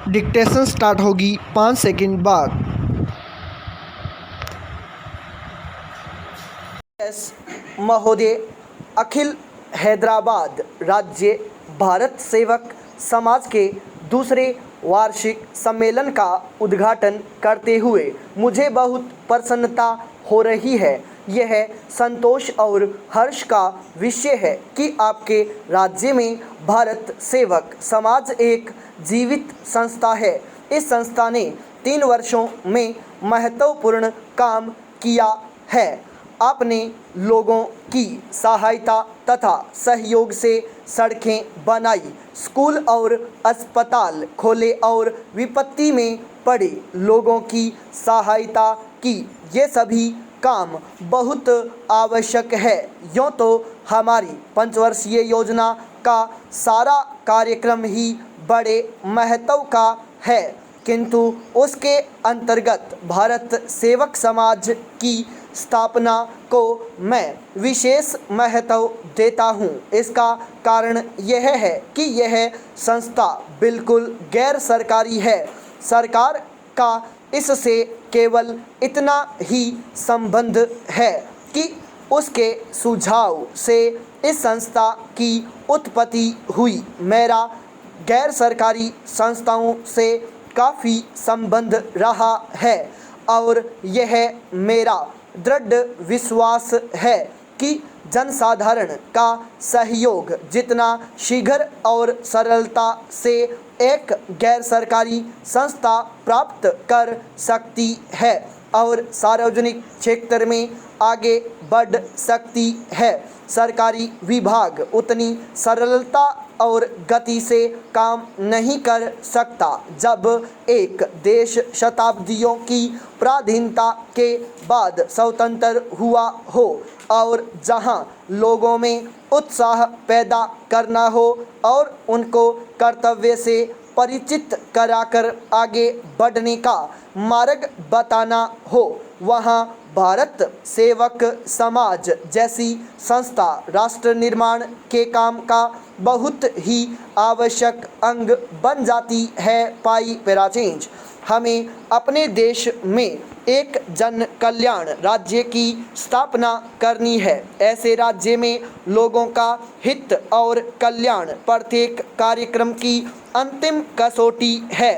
Dictation start होगी 5 second बाद। S महोदय, अखिल हैदराबाद राज्य भारत सेवक समाज के दूसरे वार्षिक सम्मेलन का उद्घाटन करते हुए मुझे बहुत प्रसन्नता हो रही है। यह संतोष और हर्ष का विषय है कि आपके राज्य में भारत सेवक समाज एक जीवित संस्था है। इस संस्था ने 3 वर्षों में महत्वपूर्ण काम किया है। आपने लोगों की सहायता तथा सहयोग से सड़कें बनाई, स्कूल और अस्पताल खोले और विपत्ति में पड़े लोगों की सहायता की। ये सभी काम बहुत आवश्यक है। यूँ तो हमारी 5 वर्षीय योजना का सारा कार्यक्रम ही बड़े महत्व का है, किंतु उसके अंतर्गत भारत सेवक समाज की स्थापना को मैं विशेष महत्व देता हूँ। इसका कारण यह है कि यह संस्था बिल्कुल गैर सरकारी है। सरकार का इससे केवल इतना ही संबंध है कि उसके सुझाव से इस संस्था की उत्पत्ति हुई। मेरा गैर सरकारी संस्थाओं से काफ़ी संबंध रहा है और यह मेरा दृढ़ विश्वास है कि जनसाधारण का सहयोग जितना शीघ्र और सरलता से एक गैर सरकारी संस्था प्राप्त कर सकती है और सार्वजनिक क्षेत्र में आगे बढ़ सकती है, सरकारी विभाग उतनी सरलता और गति से काम नहीं कर सकता। जब एक देश शताब्दियों की पराधीनता के बाद स्वतंत्र हुआ हो और जहां लोगों में उत्साह पैदा करना हो और उनको कर्तव्य से परिचित कराकर आगे बढ़ने का मार्ग बताना हो, वहाँ भारत सेवक समाज जैसी संस्था राष्ट्र निर्माण के काम का बहुत ही आवश्यक अंग बन जाती है। पाई पैरा चेंज। हमें अपने देश में एक जन कल्याण राज्य की स्थापना करनी है। ऐसे राज्य में लोगों का हित और कल्याण प्रत्येक कार्यक्रम की अंतिम कसौटी है।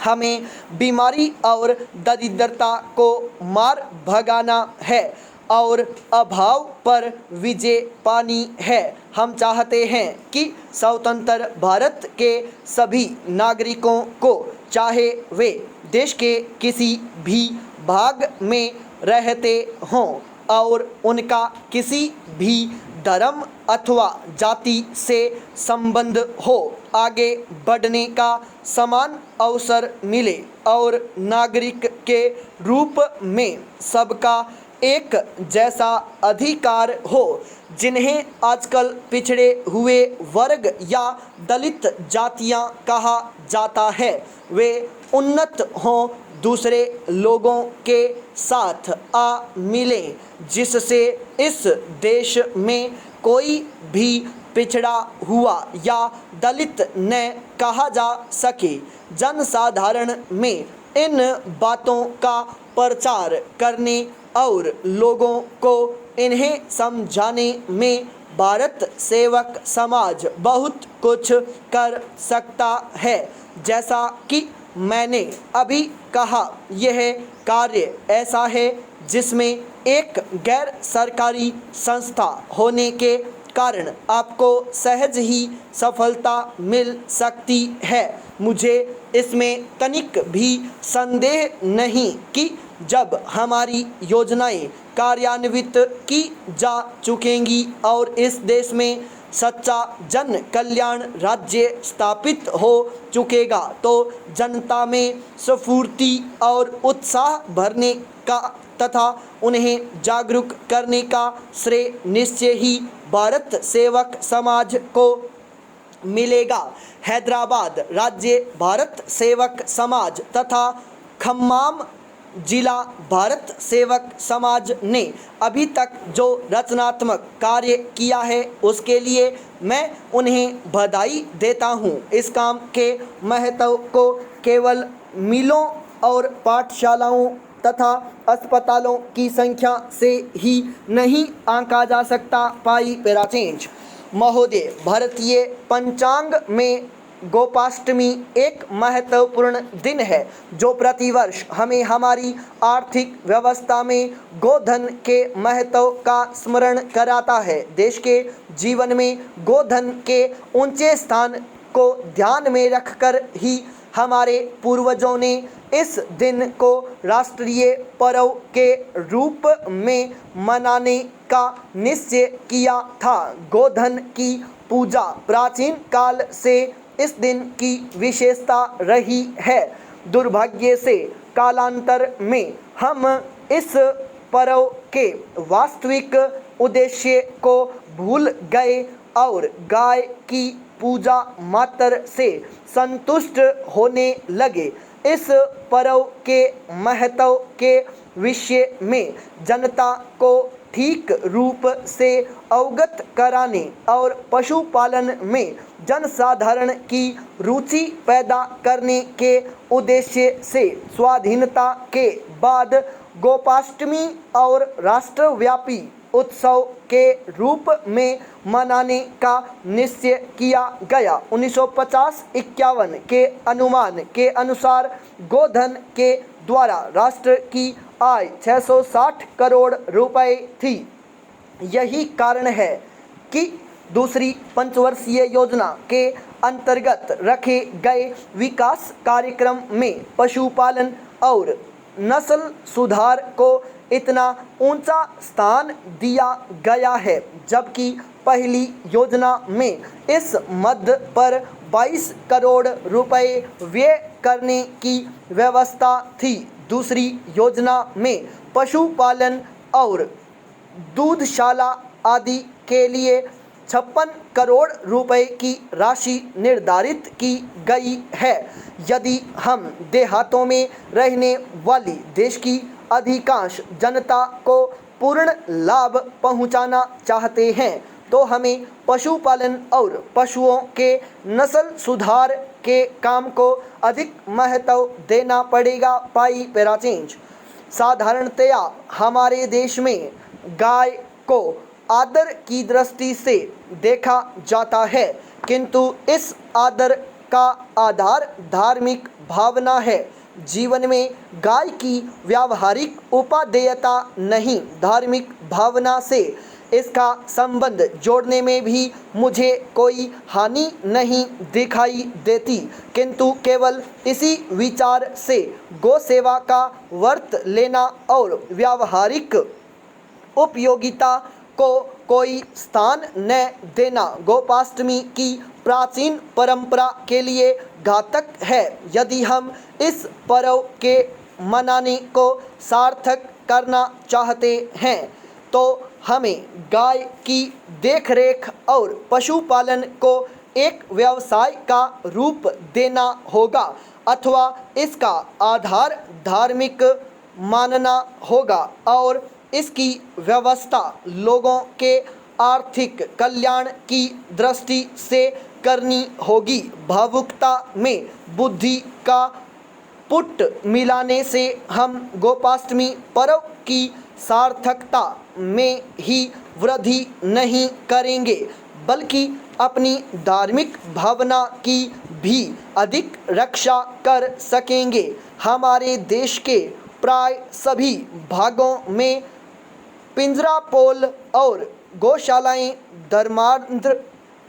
हमें बीमारी और दरिद्रता को मार भगाना है और अभाव पर विजय पानी है। हम चाहते हैं कि स्वतंत्र भारत के सभी नागरिकों को, चाहे वे देश के किसी भी भाग में रहते हों और उनका किसी भी धर्म अथवा जाति से संबंध हो, आगे बढ़ने का समान अवसर मिले और नागरिक के रूप में सबका एक जैसा अधिकार हो। जिन्हें आजकल पिछड़े हुए वर्ग या दलित जातियां कहा जाता है, वे उन्नत हों, दूसरे लोगों के साथ आ मिलें, जिससे इस देश में कोई भी पिछड़ा हुआ या दलित न कहा जा सके। जनसाधारण में इन बातों का प्रचार करने और लोगों को इन्हें समझाने में भारत सेवक समाज बहुत कुछ कर सकता है। जैसा कि मैंने अभी कहा, यह कार्य ऐसा है जिसमें एक गैर सरकारी संस्था होने के कारण आपको सहज ही सफलता मिल सकती है। मुझे इसमें तनिक भी संदेह नहीं कि जब हमारी योजनाएं कार्यान्वित की जा चुकेंगी और इस देश में सच्चा जन कल्याण राज्य स्थापित हो चुकेगा, तो जनता में स्फूर्ति और उत्साह भरने का तथा उन्हें जागरूक करने का श्रेय निश्चय ही भारत सेवक समाज को मिलेगा। हैदराबाद राज्य भारत सेवक समाज तथा खम्माम जिला भारत सेवक समाज ने अभी तक जो रचनात्मक कार्य किया है उसके लिए मैं उन्हें बधाई देता हूं। इस काम के महत्व को केवल मिलों और पाठशालाओं तथा अस्पतालों की संख्या से ही नहीं आंका जा सकता। पाई पेराचेंज महोदय, भारतीय पंचांग में गोपाष्टमी एक महत्वपूर्ण दिन है जो प्रतिवर्ष हमें हमारी आर्थिक व्यवस्था में गोधन के महत्व का स्मरण कराता है। देश के जीवन में गोधन के ऊंचे स्थान को ध्यान में रखकर ही हमारे पूर्वजों ने इस दिन को राष्ट्रीय पर्व के रूप में मनाने का निश्चय किया था। गोधन की पूजा प्राचीन काल से इस दिन की विशेषता रही है। दुर्भाग्य से कालांतर में हम इस पर्व के वास्तविक उद्देश्य को भूल गए और गाय की पूजा मात्र से संतुष्ट होने लगे। इस पर्व के महत्व के विषय में जनता को ठीक रूप से अवगत कराने और पशुपालन में जनसाधारण की रुचि पैदा करने के उद्देश्य से स्वाधीनता के बाद गोपाष्टमी और राष्ट्रव्यापी उत्सव के रूप में मनाने का निश्चय किया गया। 1950-51 के अनुमान के अनुसार गोधन के द्वारा राष्ट्र की आय 660 करोड़ रुपए थी। यही कारण है कि दूसरी पंचवर्षीय योजना के अंतर्गत रखे गए विकास कार्यक्रम में पशुपालन और नस्ल सुधार को इतना ऊंचा स्थान दिया गया है, जबकि पहली योजना में इस मद पर 22 करोड़ रुपए व्यय करने की व्यवस्था थी। दूसरी योजना में पशुपालन और दूधशाला आदि के लिए 56 करोड़ रुपए की राशि निर्धारित की गई है। यदि हम देहातों में रहने वाली देश की अधिकांश जनता को पूर्ण लाभ पहुंचाना चाहते हैं तो हमें पशुपालन और पशुओं के नस्ल सुधार के काम को अधिक महत्व देना पड़ेगा। पाई पेराचेंज साधारणतया हमारे देश में गाय को आदर की दृष्टि से देखा जाता है, किंतु इस आदर का आधार धार्मिक भावना है। जीवन में गाय की व्यावहारिक उपादेयता नहीं, धार्मिक भावना से इसका संबंध जोड़ने में भी मुझे कोई हानि नहीं दिखाई देती, किंतु केवल इसी विचार से गौ सेवा का व्रत लेना और व्यावहारिक उपयोगिता को कोई स्थान न देना गोपाष्टमी की प्राचीन परंपरा के लिए घातक है। यदि हम इस पर्व के मनाने को सार्थक करना चाहते हैं तो हमें गाय की देखरेख और पशुपालन को एक व्यवसाय का रूप देना होगा अथवा इसका आधार धार्मिक मानना होगा और इसकी व्यवस्था लोगों के आर्थिक कल्याण की दृष्टि से करनी होगी। भावुकता में बुद्धि का पुट मिलाने से हम गोपाष्टमी पर्व की सार्थकता में ही वृद्धि नहीं करेंगे, बल्कि अपनी धार्मिक भावना की भी अधिक रक्षा कर सकेंगे। हमारे देश के प्राय सभी भागों में पिंजरापोल और गौशालाएं धर्मांध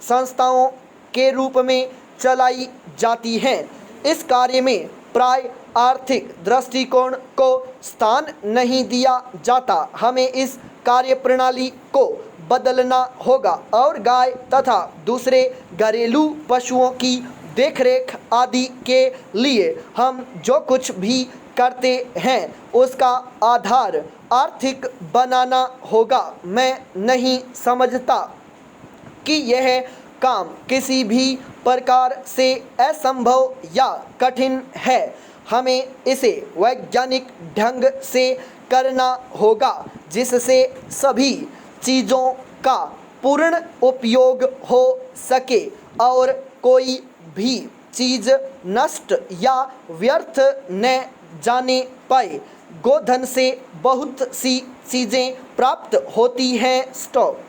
संस्थाओं के रूप में चलाई जाती हैं। इस कार्य में प्राय आर्थिक दृष्टिकोण को स्थान नहीं दिया जाता। हमें इस कार्य प्रणाली को बदलना होगा और गाय तथा दूसरे घरेलू पशुओं की देखरेख आदि के लिए हम जो कुछ भी करते हैं उसका आधार आर्थिक बनाना होगा। मैं नहीं समझता कि यह काम किसी भी प्रकार से असंभव या कठिन है। हमें इसे वैज्ञानिक ढंग से करना होगा जिससे सभी चीज़ों का पूर्ण उपयोग हो सके और कोई भी चीज़ नष्ट या व्यर्थ न जाने पाए। गोधन से बहुत सी चीज़ें प्राप्त होती हैं। स्टॉप।